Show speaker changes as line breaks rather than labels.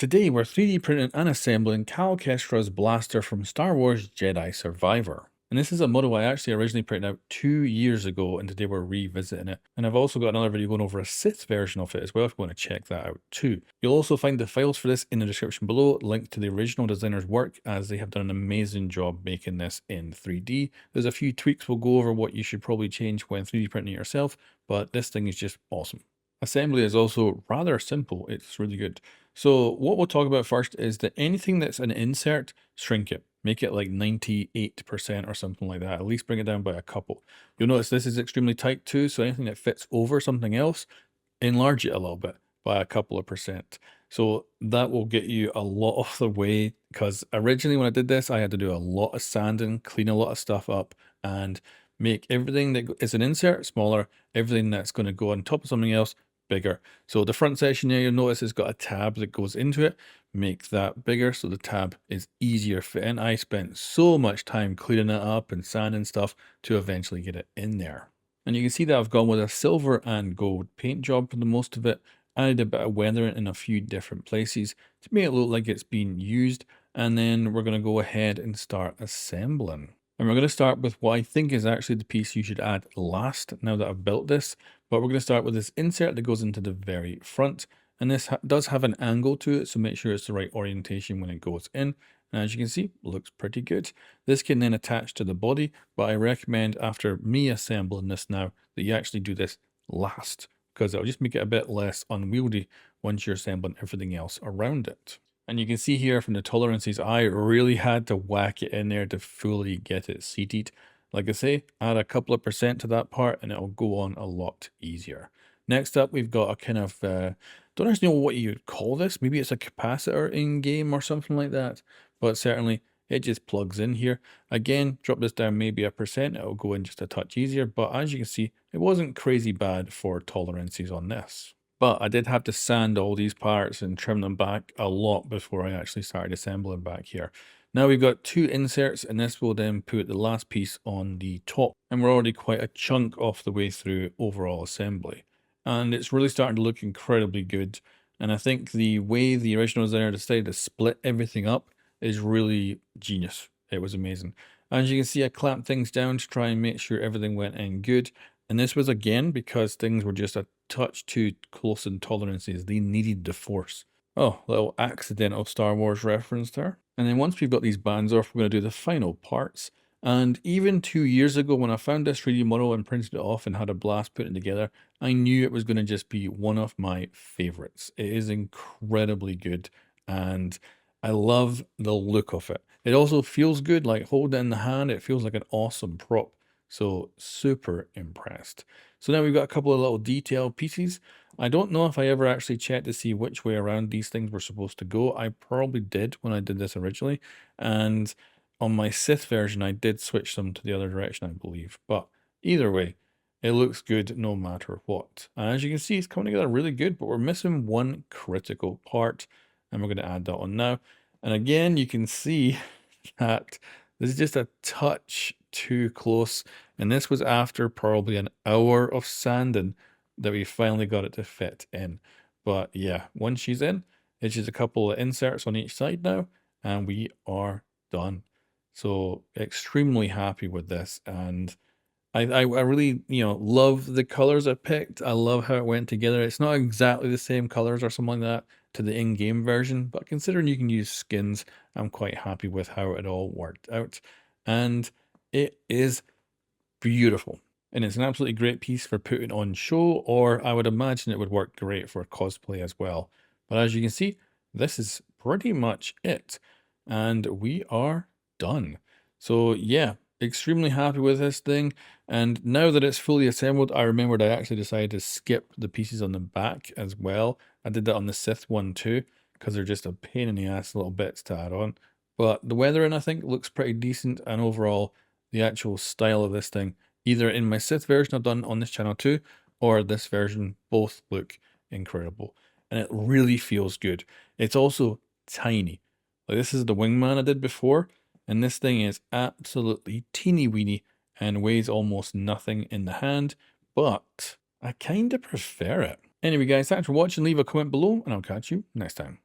Today we're 3D printing and assembling Cal Kestra's blaster from Star Wars Jedi Survivor. And this is a model I actually originally printed out 2 years ago, and today we're revisiting it. And I've also got another video going over a Sith version of it as well if you want to check that out too. You'll also find the files for this in the description below, linked to the original designer's work, as they have done an amazing job making this in 3D. There's a few tweaks we'll go over what you should probably change when 3D printing it yourself, but this thing is just awesome. Assembly is also rather simple, it's really good. So what we'll talk about first is that anything that's an insert, shrink it. Make it like 98% or something like that. At least bring it down by a couple. You'll notice this is extremely tight too, so anything that fits over something else, enlarge it a little bit by a couple of percent. So that will get you a lot of the way, because originally when I did this, I had to do a lot of sanding, clean a lot of stuff up, and make everything that is an insert smaller, everything that's going to go on top of something else bigger. So the front section here, you'll notice it's got a tab that goes into it. Make that bigger so the tab is easier fit in. I spent so much time cleaning it up and sanding stuff to eventually get it in there. And you can see that I've gone with a silver and gold paint job for the most of it. Added a bit of weathering in a few different places to make it look like it's been used. And then we're going to go ahead and start assembling. And we're going to start with what I think is actually the piece you should add last now that I've built this. But we're going to start with this insert that goes into the very front. And this does have an angle to it, so make sure it's the right orientation when it goes in. And as you can see, looks pretty good. This can then attach to the body, but I recommend after me assembling this now that you actually do this last, because it'll just make it a bit less unwieldy once you're assembling everything else around it. And you can see here from the tolerances, I really had to whack it in there to fully get it seated. Like I say, add a couple of percent to that part and it'll go on a lot easier. Next up, we've got a kind of, don't actually know what you'd call this. Maybe it's a capacitor in game or something like that. But certainly it just plugs in here. Again, drop this down maybe a percent. It'll go in just a touch easier. But as you can see, it wasn't crazy bad for tolerances on this. But I did have to sand all these parts and trim them back a lot before I actually started assembling back here. Now we've got two inserts, and this will then put the last piece on the top. And we're already quite a chunk off the way through overall assembly. And it's really starting to look incredibly good. And I think the way the original designer decided to split everything up is really genius. It was amazing. As you can see, I clamped things down to try and make sure everything went in good. And this was again because things were just a touch too close in tolerances. They needed the force. Oh, little accidental Star Wars reference there. And then once we've got these bands off, we're going to do the final parts. And even 2 years ago, when I found this 3D model and printed it off and had a blast putting it together, I knew it was going to just be one of my favorites. It is incredibly good, and I love the look of it. It also feels good, like hold it in the hand, it feels like an awesome prop. So super impressed. So now we've got a couple of little detail pieces. I don't know if I ever actually checked to see which way around these things were supposed to go. I probably did when I did this originally. And on my Sith version, I did switch them to the other direction, I believe. But either way, it looks good no matter what. And as you can see, it's coming together really good, but we're missing one critical part. And we're going to add that on now. And again, you can see that this is just a touch too close. And this was after probably an hour of sanding that we finally got it to fit in. But yeah, once she's in, it's just a couple of inserts on each side now, and we are done. So extremely happy with this. And I really, love the colors I picked. I love how it went together. It's not exactly the same colors or something like that to the in-game version, but considering you can use skins, I'm quite happy with how it all worked out. And it is beautiful. And it's an absolutely great piece for putting on show, or I would imagine it would work great for cosplay as well. But as you can see, this is pretty much it. And we are done. So yeah, extremely happy with this thing. And now that it's fully assembled, I remembered I actually decided to skip the pieces on the back as well. I did that on the Sith one too, because they're just a pain in the ass little bits to add on. But the weathering, I think, looks pretty decent. And overall, the actual style of this thing, either in my Sith version I've done on this channel too, or this version, both look incredible. And it really feels good. It's also tiny. Like this is the wingman I did before, and this thing is absolutely teeny weeny and weighs almost nothing in the hand, but I kind of prefer it. Anyway guys, thanks for watching, leave a comment below, and I'll catch you next time.